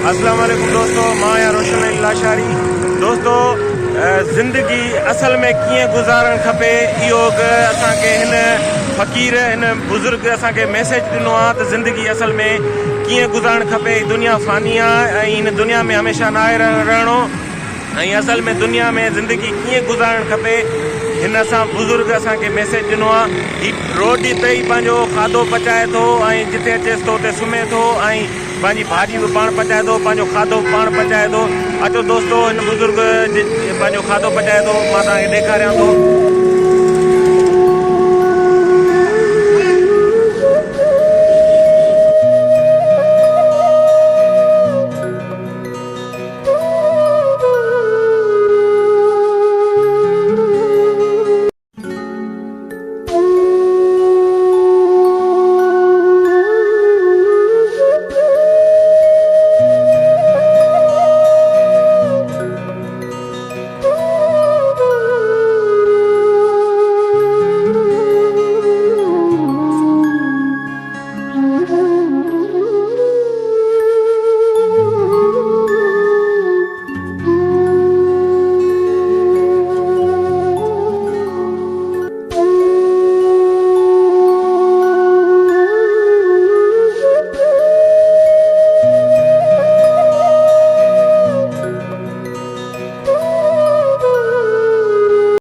अस्सलाम वालेकुम दोस्तों, मां या रोशन लाशारी। दोस्तों, ज़िंदगी असल में कीअं गुज़ारणु खपे इहो असांखे हिन फ़क़ीर हिन बुज़ुर्ग असांखे मैसेज ॾिनो आहे त ज़िंदगी असल में कीअं गुज़ारणु खपे। दुनिया फ़ानी आहे ऐं हिन दुनिया में हमेशह न आहे रहणो ऐं असल में दुनिया में ज़िंदगी कीअं गुज़ारणु खपे हिन असां बुज़ुर्ग असांखे मैसेज ॾिनो आहे। हीउ रोटी ते ई पंहिंजो खाधो पचाए थो ऐं जिते अचेसि थो उते सुम्हे थो ऐं पंहिंजी भाॼी बि पाण पचाए थो, पंहिंजो खाधो बि पाण पचाए थो। अचो दोस्तो, हिन बुज़ुर्ग पंहिंजो खाधो पचाए थो, मां तव्हांखे ॾेखारियां थो।